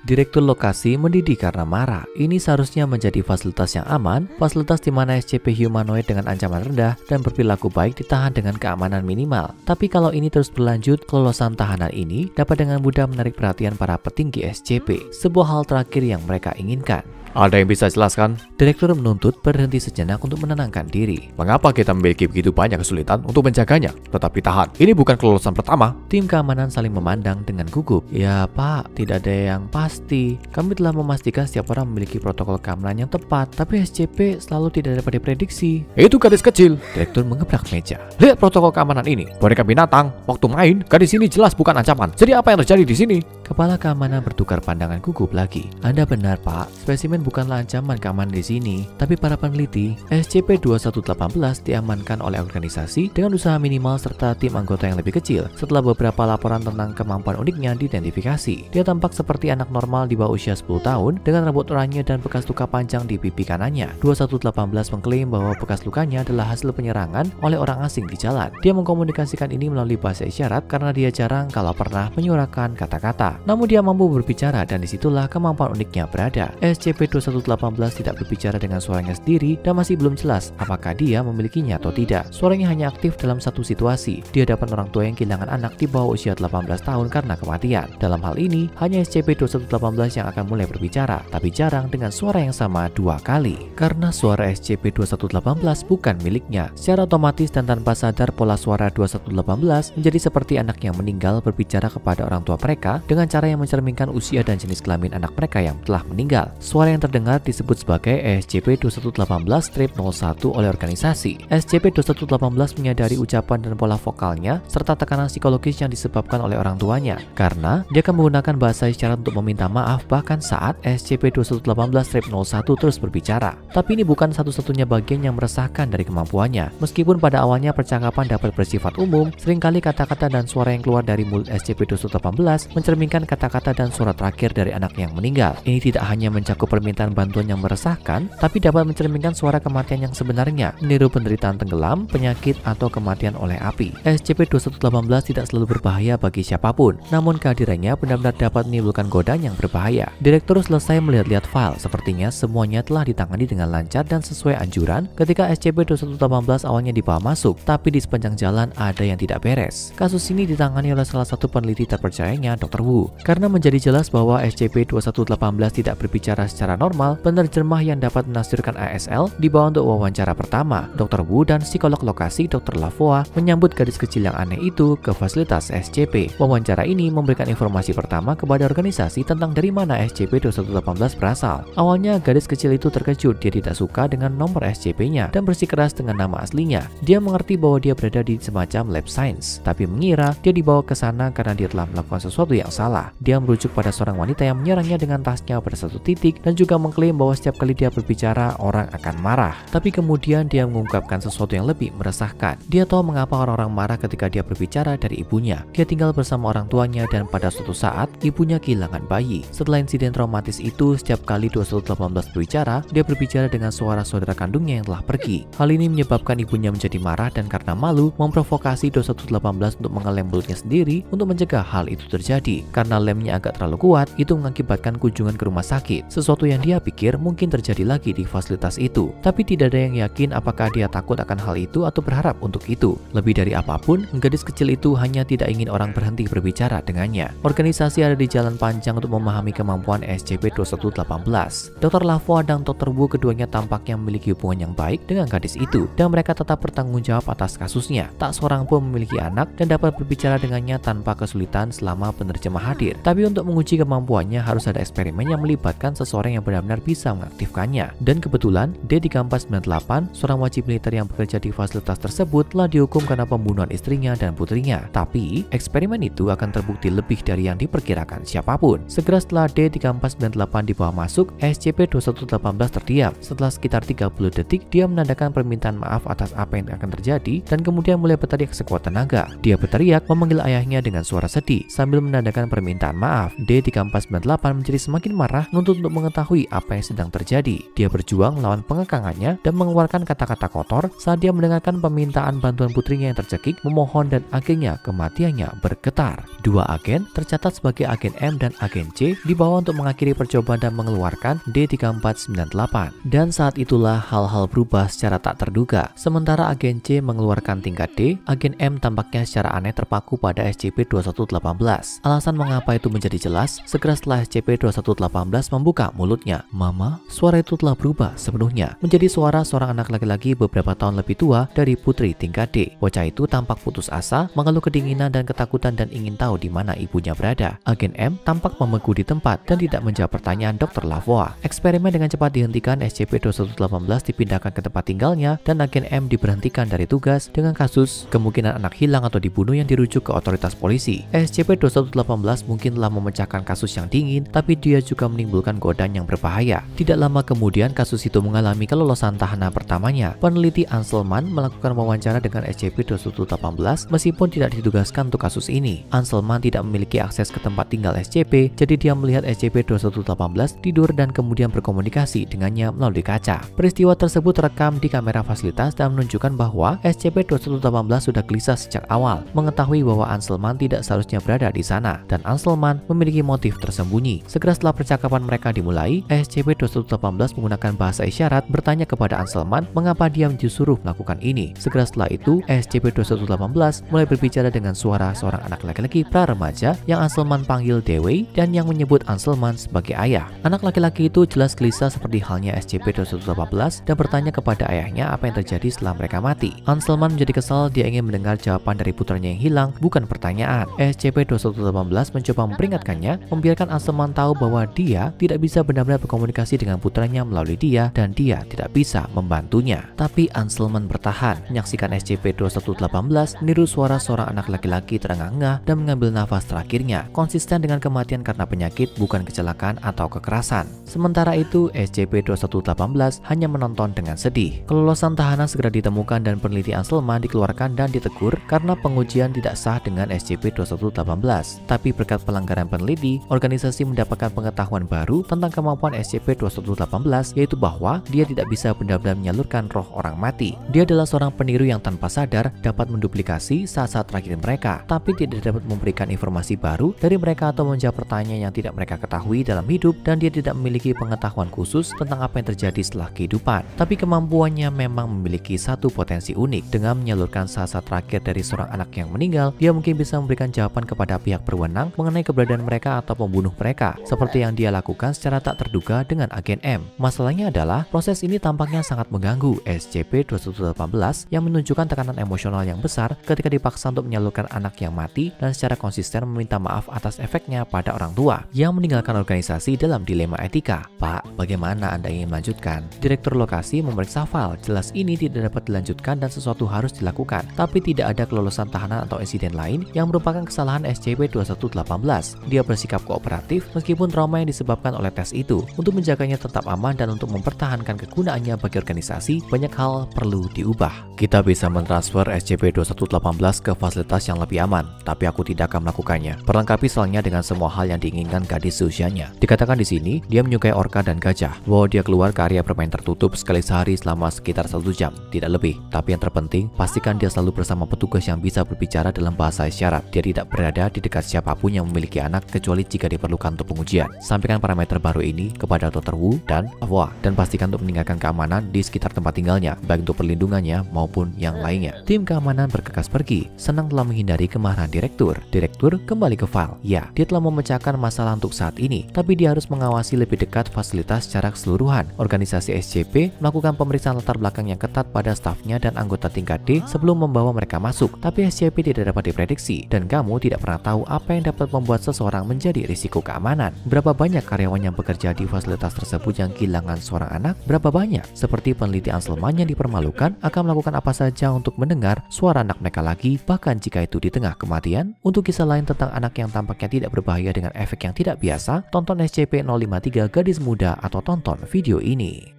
Direktur lokasi mendidih karena marah. Ini seharusnya menjadi fasilitas yang aman, fasilitas di mana SCP humanoid dengan ancaman rendah dan berperilaku baik ditahan dengan keamanan minimal. Tapi kalau ini terus berlanjut, kelolosan tahanan ini dapat dengan mudah menarik perhatian para petinggi SCP, sebuah hal terakhir yang mereka inginkan. Ada yang bisa jelaskan? Direktur menuntut berhenti sejenak untuk menenangkan diri. Mengapa kita memiliki begitu banyak kesulitan untuk menjaganya? Tetapi tahan, ini bukan kelolosan pertama. Tim keamanan saling memandang dengan gugup. Ya Pak, tidak ada yang pasti. Kami telah memastikan setiap orang memiliki protokol keamanan yang tepat, tapi SCP selalu tidak dapat diprediksi. Itu gadis kecil. Direktur mengebrak meja. Lihat protokol keamanan ini. Boneka binatang. Waktu main, gadis ini jelas bukan ancaman. Jadi apa yang terjadi di sini? Kepala keamanan bertukar pandangan gugup lagi. Anda benar Pak, spesimen bukanlah ancaman keamanan di sini, tapi para peneliti, SCP-2118 diamankan oleh organisasi dengan usaha minimal serta tim anggota yang lebih kecil. Setelah beberapa laporan tentang kemampuan uniknya diidentifikasi, dia tampak seperti anak normal di bawah usia 10 tahun dengan rambut oranye dan bekas luka panjang di pipi kanannya. 2118 mengklaim bahwa bekas lukanya adalah hasil penyerangan oleh orang asing di jalan. Dia mengkomunikasikan ini melalui bahasa isyarat karena dia jarang kalau pernah menyuarakan kata-kata. Namun dia mampu berbicara dan disitulah kemampuan uniknya berada. SCP-2118 tidak berbicara dengan suaranya sendiri dan masih belum jelas apakah dia memilikinya atau tidak. Suaranya hanya aktif dalam satu situasi, di hadapan orang tua yang kehilangan anak di bawah usia 18 tahun karena kematian. Dalam hal ini, hanya SCP-2118 yang akan mulai berbicara, tapi jarang dengan suara yang sama 2 kali. Karena suara SCP-2118 bukan miliknya, secara otomatis dan tanpa sadar pola suara 2118 menjadi seperti anak yang meninggal berbicara kepada orang tua mereka dengan cara yang mencerminkan usia dan jenis kelamin anak mereka yang telah meninggal. Suara yang terdengar disebut sebagai SCP-2118-01 oleh organisasi. SCP-2118 menyadari ucapan dan pola vokalnya serta tekanan psikologis yang disebabkan oleh orang tuanya, karena dia akan menggunakan bahasa isyarat untuk meminta maaf bahkan saat SCP-2118-01 terus berbicara. Tapi ini bukan satu-satunya bagian yang meresahkan dari kemampuannya. Meskipun pada awalnya percakapan dapat bersifat umum, seringkali kata-kata dan suara yang keluar dari mulut SCP-2118 mencerminkan kata-kata dan suara terakhir dari anak yang meninggal. Ini tidak hanya mencakup permintaan bantuan yang meresahkan, tapi dapat mencerminkan suara kematian yang sebenarnya, meniru penderitaan tenggelam, penyakit, atau kematian oleh api. SCP-2118 tidak selalu berbahaya bagi siapapun, namun kehadirannya benar-benar dapat menimbulkan godaan yang berbahaya. Direktur selesai melihat-lihat file, sepertinya semuanya telah ditangani dengan lancar dan sesuai anjuran ketika SCP-2118 awalnya dibawa masuk, tapi di sepanjang jalan ada yang tidak beres. Kasus ini ditangani oleh salah satu peneliti terpercayanya, Dr. Wu. Karena menjadi jelas bahwa SCP-2118 tidak berbicara secara normal, penerjemah yang dapat menafsirkan ASL dibawa untuk wawancara pertama. Dr. Wu dan psikolog lokasi Dr. Lavoie menyambut gadis kecil yang aneh itu ke fasilitas SCP. Wawancara ini memberikan informasi pertama kepada organisasi tentang dari mana SCP-2118 berasal. Awalnya gadis kecil itu terkejut, dia tidak suka dengan nomor SCP-nya dan bersikeras dengan nama aslinya. Dia mengerti bahwa dia berada di semacam lab science, tapi mengira dia dibawa ke sana karena dia telah melakukan sesuatu yang salah. Dia merujuk pada seorang wanita yang menyerangnya dengan tasnya pada satu titik dan juga mengklaim bahwa setiap kali dia berbicara orang akan marah. Tapi kemudian dia mengungkapkan sesuatu yang lebih meresahkan. Dia tahu mengapa orang-orang marah ketika dia berbicara dari ibunya. Dia tinggal bersama orang tuanya dan pada suatu saat ibunya kehilangan bayi. Setelah insiden traumatis itu, setiap kali 2118 berbicara, dia berbicara dengan suara saudara kandungnya yang telah pergi. Hal ini menyebabkan ibunya menjadi marah dan karena malu memprovokasi 2118 untuk mengelem mulutnya sendiri untuk mencegah hal itu terjadi. Karena lemnya agak terlalu kuat, itu mengakibatkan kunjungan ke rumah sakit. Sesuatu yang dia pikir mungkin terjadi lagi di fasilitas itu. Tapi tidak ada yang yakin apakah dia takut akan hal itu atau berharap untuk itu. Lebih dari apapun, gadis kecil itu hanya tidak ingin orang berhenti berbicara dengannya. Organisasi ada di jalan panjang untuk memahami kemampuan SCP-2118. Dr. Lavoie dan Dr. Wu keduanya tampaknya memiliki hubungan yang baik dengan gadis itu, dan mereka tetap bertanggung jawab atas kasusnya. Tak seorang pun memiliki anak dan dapat berbicara dengannya tanpa kesulitan selama penerjemah hadir. Tapi untuk menguji kemampuannya harus ada eksperimen yang melibatkan seseorang yang benar-benar bisa mengaktifkannya. Dan kebetulan D-3498, seorang wajib militer yang bekerja di fasilitas tersebut, telah dihukum karena pembunuhan istrinya dan putrinya. Tapi eksperimen itu akan terbukti lebih dari yang diperkirakan siapapun. Segera setelah D-3498 dibawa masuk, SCP-2118 terdiam. Setelah sekitar 30 detik, dia menandakan permintaan maaf atas apa yang akan terjadi dan kemudian mulai berteriak sekuat tenaga. Dia berteriak memanggil ayahnya dengan suara sedih sambil menandakan permintaan maaf. D-3498 menjadi semakin marah, menuntut untuk mengetahui mengetahui apa yang sedang terjadi. Dia berjuang melawan pengekangannya dan mengeluarkan kata-kata kotor saat dia mendengarkan permintaan bantuan putrinya yang tercekik memohon dan akhirnya kematiannya bergetar. Dua agen tercatat sebagai agen M dan agen C dibawa untuk mengakhiri percobaan dan mengeluarkan D3498. Dan saat itulah hal-hal berubah secara tak terduga. Sementara agen C mengeluarkan tingkat D, agen M tampaknya secara aneh terpaku pada SCP-2118. Alasan mengapa itu menjadi jelas segera setelah SCP-2118 membuka mulutnya. Mama, suara itu telah berubah sepenuhnya menjadi suara seorang anak laki-laki beberapa tahun lebih tua dari putri tingkat D. Bocah itu tampak putus asa, mengeluh kedinginan dan ketakutan dan ingin tahu di mana ibunya berada. Agen M tampak membeku di tempat dan tidak menjawab pertanyaan Dr. Lavoie. Eksperimen dengan cepat dihentikan, SCP-2118 dipindahkan ke tempat tinggalnya dan agen M diberhentikan dari tugas dengan kasus kemungkinan anak hilang atau dibunuh yang dirujuk ke otoritas polisi. SCP-2118 mungkin telah memecahkan kasus yang dingin, tapi dia juga menimbulkan godaan yang berbahaya. Tidak lama kemudian kasus itu mengalami kelolosan tahanan pertamanya. Peneliti Anselman melakukan wawancara dengan SCP-2118 meskipun tidak ditugaskan untuk kasus ini. Anselman tidak memiliki akses ke tempat tinggal SCP, jadi dia melihat SCP-2118 tidur dan kemudian berkomunikasi dengannya melalui kaca. Peristiwa tersebut terekam di kamera fasilitas dan menunjukkan bahwa SCP-2118 sudah gelisah sejak awal, mengetahui bahwa Anselman tidak seharusnya berada di sana, dan Anselman memiliki motif tersembunyi. Segera setelah percakapan mereka dimulai, SCP-2118 menggunakan bahasa isyarat bertanya kepada Anselman mengapa dia disuruh melakukan ini. Segera setelah itu, SCP-2118 mulai berbicara dengan suara seorang anak laki-laki pra-remaja yang Anselman panggil Dewey dan yang menyebut Anselman sebagai ayah. Anak laki-laki itu jelas gelisah seperti halnya SCP-2118 dan bertanya kepada ayahnya apa yang terjadi setelah mereka mati. Anselman menjadi kesal, dia ingin mendengar jawaban dari putranya yang hilang, bukan pertanyaan. SCP-2118 mencoba memperingatkannya, membiarkan Anselman tahu bahwa dia tidak bisa benar-benar berkomunikasi dengan putranya melalui dia dan dia tidak bisa membantunya. Tapi Anselman bertahan, menyaksikan SCP-2118 meniru suara seorang anak laki-laki terengah-engah dan mengambil nafas terakhirnya, konsisten dengan kematian karena penyakit bukan kecelakaan atau kekerasan. Sementara itu, SCP-2118 hanya menonton dengan sedih. Kelolosan tahanan segera ditemukan dan peneliti Anselman dikeluarkan dan ditegur karena pengujian tidak sah dengan SCP-2118. Tapi berkat pelanggaran peneliti, organisasi mendapatkan pengetahuan baru tentang kemampuan SCP-2118, yaitu bahwa dia tidak bisa benar-benar menyalurkan roh orang mati. Dia adalah seorang peniru yang tanpa sadar dapat menduplikasi saat-saat terakhir mereka, tapi tidak dapat memberikan informasi baru dari mereka atau menjawab pertanyaan yang tidak mereka ketahui dalam hidup, dan dia tidak memiliki pengetahuan khusus tentang apa yang terjadi setelah kehidupan. Tapi kemampuannya memang memiliki satu potensi unik. Dengan menyalurkan saat-saat terakhir dari seorang anak yang meninggal, dia mungkin bisa memberikan jawaban kepada pihak berwenang mengenai keberadaan mereka atau pembunuh mereka, seperti yang dia lakukan secara tak terduga dengan agen M. Masalahnya adalah proses ini tampaknya sangat mengganggu SCP-2118 yang menunjukkan tekanan emosional yang besar ketika dipaksa untuk menyalurkan anak yang mati dan secara konsisten meminta maaf atas efeknya pada orang tua yang meninggalkan organisasi dalam dilema etika. Pak, bagaimana Anda ingin melanjutkan? Direktur lokasi memeriksa file. Jelas ini tidak dapat dilanjutkan dan sesuatu harus dilakukan. Tapi tidak ada kelolosan tahanan atau insiden lain yang merupakan kesalahan SCP-2118. Dia bersikap kooperatif meskipun trauma yang disebabkan oleh tes itu. Untuk menjaganya tetap aman dan untuk mempertahankan kegunaannya bagi organisasi, banyak hal perlu diubah. Kita bisa mentransfer SCP-2118 ke fasilitas yang lebih aman, tapi aku tidak akan melakukannya. Perlengkapi selnya dengan semua hal yang diinginkan gadis seusianya. Dikatakan di sini, dia menyukai orka dan gajah, bahwa dia keluar ke area bermain tertutup sekali sehari selama sekitar 1 jam, tidak lebih. Tapi yang terpenting, pastikan dia selalu bersama petugas yang bisa berbicara dalam bahasa isyarat. Dia tidak berada di dekat siapapun yang memiliki anak kecuali jika diperlukan untuk pengujian. Sampaikan parameter baru ini kepada Dr. Wu dan Lavoie dan pastikan untuk meningkatkan keamanan di sekitar tempat tinggalnya, baik untuk perlindungannya maupun yang lainnya. Tim keamanan bergegas pergi, senang telah menghindari kemarahan direktur. Direktur kembali ke file. Ya, dia telah memecahkan masalah untuk saat ini, tapi dia harus mengawasi lebih dekat fasilitas secara keseluruhan. Organisasi SCP melakukan pemeriksaan latar belakang yang ketat pada stafnya dan anggota tingkat D sebelum membawa mereka masuk. Tapi SCP tidak dapat diprediksi, dan kamu tidak pernah tahu apa yang dapat membuat seseorang menjadi risiko keamanan. Berapa banyak karyawan yang bekerja di fasilitas tersebut yang kehilangan seorang anak? Berapa banyak, seperti peneliti Anselman yang dipermalukan, akan melakukan apa saja untuk mendengar suara anak mereka lagi, bahkan jika itu di tengah kematian? Untuk kisah lain tentang anak yang tampaknya tidak berbahaya dengan efek yang tidak biasa, tonton SCP-053 Gadis Muda atau tonton video ini.